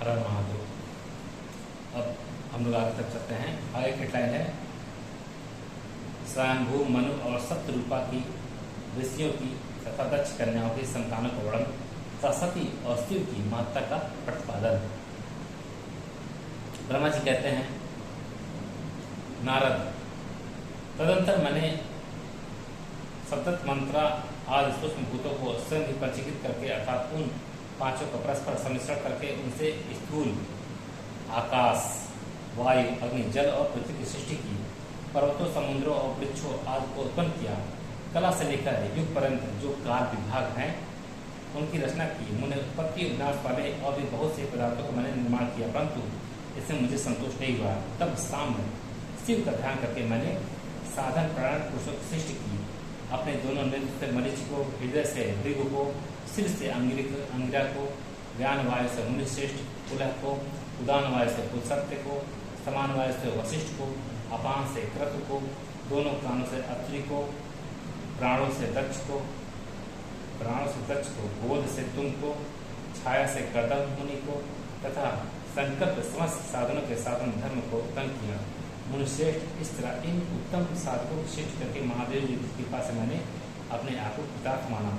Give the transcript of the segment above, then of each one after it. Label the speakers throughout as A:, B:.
A: हर हर महादेव। अब हम लोग आगे तक चलते हैं। आगे की लाइन है, स्वयंभू मनु और सप्तरूपा की ऋषियों की तथा दक्ष कन्याओं की संतानों का वर्णन तथा सती और शिव की महत्ता का प्रतिपादन। ब्रह्मा जी कहते हैं, नारद, तदंतर मैंने सतत मंत्रा आदि सूक्ष्म भूतों को स्वयं ही पंचीकृत करके अर्थात उन पांचों का परस्पर सम्मिश्रण करके उनसे स्थूल आकाश, वायु, अग्नि, जल और पृथ्वी की सृष्टि की, पर्वतों, समुद्रों और वृक्षों आदि को उत्पन्न किया, कला से लेकर युग पर्यंत जो काल विभाग हैं उनकी रचना की। मैंने उत्पत्ति विनाश वाले और भी बहुत से पदार्थों का मैंने निर्माण किया, परंतु इससे मुझे संतोष नहीं हुआ। तब साम्य शिव का ध्यान करके मैंने साधन प्राण पुरुषों की सृष्टि की। अपने दोनों नेत्र से मरीच को, हृदय से भृगु को, सिर से अंगिरा को, ज्ञान वायु से मुनिश्रेष्ठ पुलह को, उदान वायु से पुलसत्य को, समान वायु से वशिष्ठ को, अपान से क्रतु को, दोनों कानों से अत्रि को, प्राणों से दक्ष को, बोध से तुम को, छाया से कर्दम मुनि को तथा संकल्प समस्त साधनों के साधन धर्म को उत्पन्न किया। मुनिश्रेष्ठ, इस तरह इन उत्तम साधकों की सृष्टि करके महादेव जी की कृपा से मैंने अपने आप को कृतार्थ माना।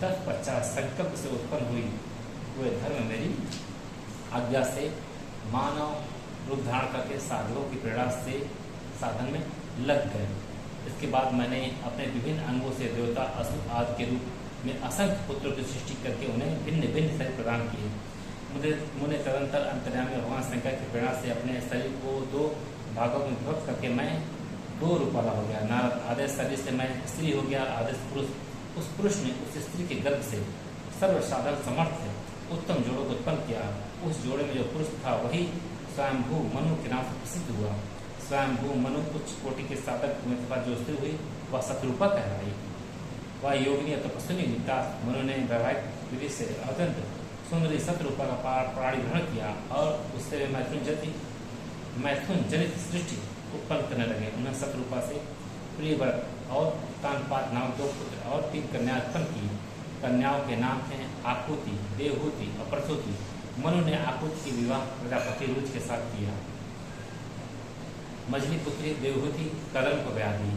A: तत्पश्चात संकल्प से उत्पन्न हुए धर्म मेरी आज्ञा से मानव रूप धारण करके साधकों की प्रेरणा से साधन में लग गए। इसके बाद मैंने अपने विभिन्न अंगों से देवता, असुर आदि के रूप में असंख्य पुत्रों की सृष्टि करके उन्हें भिन्न भिन्न शरीर प्रदान किए। मुझे तदंतर अंतर्यामी भगवान शंकर की प्रेरणा से अपने शरीर को दो भागों में विभक्त करके मैं दो रूप वाला हो गया। नारद, आदेश शरीर से मैं स्त्री हो गया, आदेश पुरुष। उस पुरुष ने उस स्त्री के गर्भ से सर्वसाधन समर्थ है उत्तम जोड़ों को उत्पन्न किया। उस जोड़े में जो पुरुष था वही स्वयंभू मनु के नाम से प्रसिद्ध हुआ। स्वयंभू मनु उच्च कोटि के साधक हुए तथा जो स्त्री हुई वह सतरूपा कहलाई। वह योगिनी तपस्विनी निता मनु ने वैवाहिक विधि से अत्यंत सुंदरी सतरूपा का प्राणी ग्रहण किया और उससे वे मैथुन जनित सृष्टि उत्पन्न करने लगे। उन्हें सतरूपा से प्रियव्रत और तानपात नामक 2 पुत्र और 3 कन्या उत्पन्न की। कन्याओं के नाम थे आकुति, देवहूति और प्रसूति। मनु ने आकुति की विवाह प्रजापति रुच के साथ किया। मझली पुत्री देवहूति कदम को ब्याह दी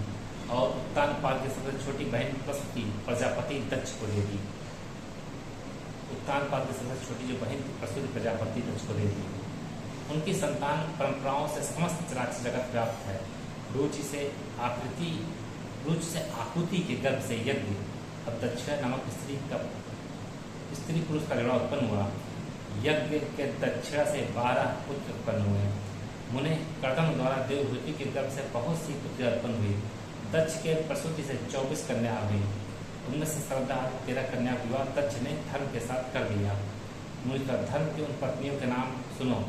A: और उत्तानपाद की सबसे छोटी बहन प्रसूति प्रजापति दक्ष को दे दी। उत्तानपाद की सबसे छोटी जो बहन थी प्रसूति प्रजापति दक्ष को दे दी। उनकी संतान परंपराओं से समस्त चराचर जगत व्याप्त है। रुचि से आकुति के गर्भ से यज्ञ अब दक्षिणा नामक स्त्री पुरुष का जोड़ा उत्पन्न हुआ। यज्ञ के दक्षिणा से 12 पुत्र उत्पन्न हुए। मुने कर्दम द्वारा देवहूति के गर्भ से बहुत सी पुत्रियां उत्पन्न हुई। दक्ष के प्रसूति से 24 कन्या आ गई। उनमें से श्रद्धा 13 कन्या विवाह दक्ष ने धर्म के साथ कर दिया। मुनिकर धर्म की उन पत्नियों के नाम सुनो: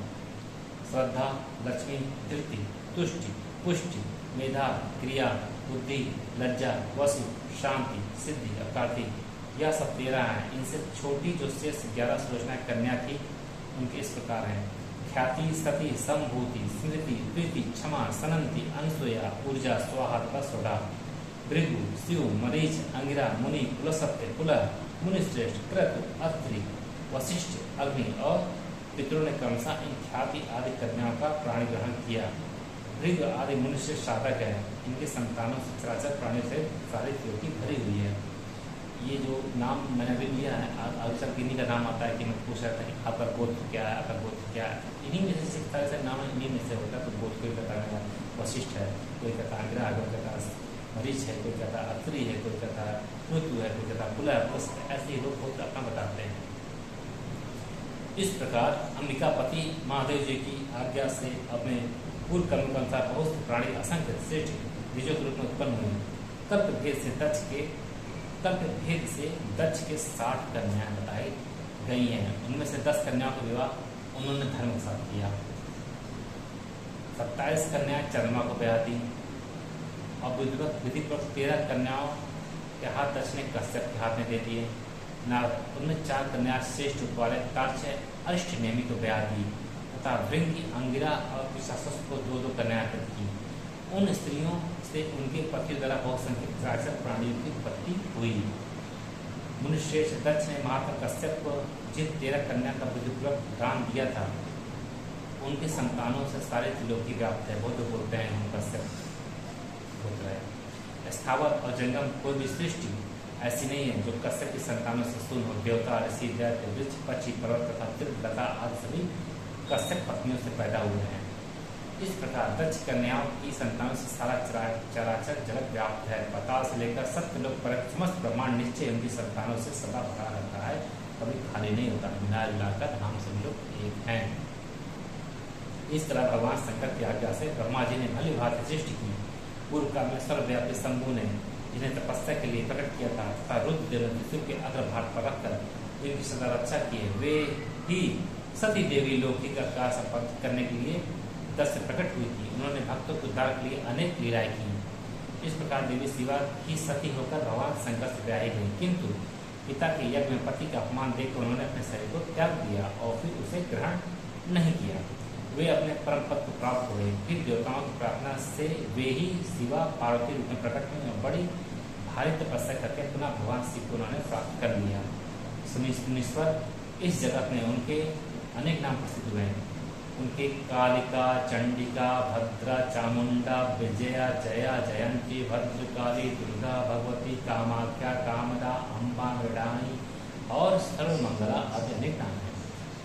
A: श्रद्धा, लक्ष्मी, धृति, तुष्टि, पुष्टि, मेधा, क्रिया, बुद्धि, लज्जा, वसु, शांति, सिद्धि और कार्तिक। यह सब 13 हैं। इनसे छोटी जो शेष 11 सुलोचना कन्या थी उनके इस प्रकार हैं: ख्याति, सती, संभूति, स्मृति, प्रीति, क्षमा, सनंती, अनुसुया, ऊर्जा, स्वाहा तथा सोडा। भृगु, शिव, मरीच, अंगिरा, मुनि, पुलसत्य, पुलह, मुनिश्रेष्ठ, क्रतु, अत्रि, वशिष्ठ, अग्नि और पितरों ने क्रमशः इन ख्याति आदि कन्याओं का प्राणी ग्रहण किया। भृग आदि मुनिश्रेष्ठ साधक है। इनके संतानों से चराचर प्राणियों से सारी त्यों भरी हुई है। ये जो नाम मैंने अभी लिया है, अक्सर किन्हीं का नाम आता है कि मैं पूछ रहा था कि आपका गोत्र क्या है, आपका गोत्र क्या है। इन्हीं में से तरह से नाम इन्हीं में से होता है। तो गोत्र कोई कहता है वशिष्ठ है, कोई कहता अंगिरा है, कोई कहता मरीच है, कोई कहता अत्रि है, कोई कहता ऋतु है, कोई कहता पुलह है। ऐसे ही लोग गोत्र अपना बताते हैं। इस प्रकार अंबिकापति महादेव जी की आज्ञा से अपने पूर्व कर्म के अनुसार बहुत प्राणी असंख्य श्रेष्ठ बीजों के रूप में उत्पन्न हुए। तर्क भेद से दक्ष के 60 कन्याएं बताई गई हैं। उनमें से 10 कन्याओं का विवाह उन्होंने धर्म के साथ किया। 27 कन्याएं चंद्रमा को ब्याह दी और विधिपूर्वक 13 कन्याओं के हाथ दक्ष ने कश्यप के हाथ में दे दिए। उनमें 4 कन्या श्रेष्ठ रूप वाले तार्क्ष्य अरिष्ट नेमी को ब्याह दी तथा भृंगी, अंगिरा और पिशाचस को 2-2 कन्याएं की। उन स्त्रियों से उनके पति द्वारा बहुसंख्यक चराचर प्राणियों की उत्पत्ति हुई। मुनिश्रेष्ठ दक्ष ने महात्मा कश्यप को जिन 13 कन्या का बुद्धिपूर्वक दान दिया था, उनके संतानों से सारे त्रिलोक की व्याप्त है। बहुत बोलते हैं हम कश्यप बोल रहे हैं। स्थावर और जंगम कोई भी सृष्टि ऐसी नहीं है जो कश्यप की संतानों से शून्य हो। देवता, ऋषि, दैत्य, वृक्ष, पक्षी, पर्वत तथा तीर्थ, लता आदि सभी कश्यप पत्नियों से पैदा हुए हैं। इस प्रकार दक्ष कन्याओं की संतानों से सारा चराचर जगत व्याप्त है। पाताल से लेकर सत्यलोक पर समस्त ब्रह्मांड निश्चय उनकी संतानों से सदा भरा रहता है, कभी खाली नहीं होता। मिलाकर हम सब लोग एक हैं। इस तरह भगवान शंकर की आज्ञा से ब्रह्मा जी ने भली भांति सृष्टि की। पूर्व काल में सर्वव्यापी शंभु ने जिन्हें तपस्या के लिए प्रकट किया था तथा रुद्र शिव के अग्रभाग पर रखकर इनकी सदा रक्षा की है, वे ही सती देवी लौकिक का संपर्क करने के लिए दस से प्रकट हुई थी। उन्होंने भक्तों को उद्धार के लिए अनेक लीलाएं की। इस प्रकार देवी शिवा की सती होकर भगवान शंकर से ब्याही गई, किंतु पिता के यज्ञ में पति का अपमान देखकर उन्होंने अपने शरीर को त्याग दिया और फिर उसे ग्रहण नहीं किया। वे अपने परम पद को प्राप्त हो गए। फिर देवताओं की प्रार्थना से वे ही शिवा पार्वती रूप में प्रकट हुई और बड़ी भारी तपस्या करके पुनः भगवान शिव को उन्होंने प्राप्त कर लिया। सुनीश्वर इस जगत में उनके अनेक नाम प्रसिद्ध हुए हैं। उनके कालिका, चंडिका, भद्रा, चामुंडा, विजया, जया, जयंती, भद्रकाली, दुर्गा, भगवती, कामाख्या, कामदा, अम्बा, मृडाई और सर्वमंगला आदि अनेक नाम हैं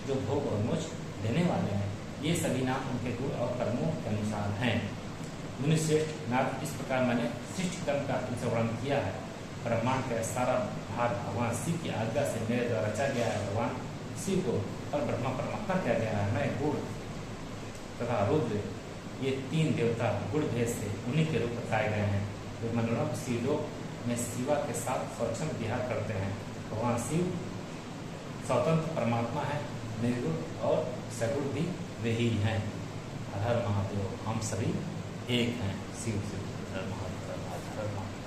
A: जो भोग और मोक्ष देने वाले हैं। ये सभी नाम उनके गुण और कर्मों के अनुसार हैं। मुनिश्रेष्ठ नाथ, इस प्रकार मैंने सृष्टि कर्म का तुमसे वर्णन किया है। ब्रह्मांड का सारा भाग भगवान शिव की आज्ञा से मेरे द्वारा रचा गया है। भगवान शिव को और ब्रह्मा परमात्मा किया गया है। मैं गुण तथा रुद्र ये तीन देवता गुण भेद से उन्हीं के रूप बताए गए हैं। वे मनोरम श्रीलोक में शिवा के साथ स्वच्छंद विहार करते हैं। भगवान शिव स्वतंत्र परमात्मा है, निर्गुण और सगुण भी वे ही हैं। हर हर महादेव, हम सभी एक हैं। शिव शिव हर हर महादेव, हर हर महादेव।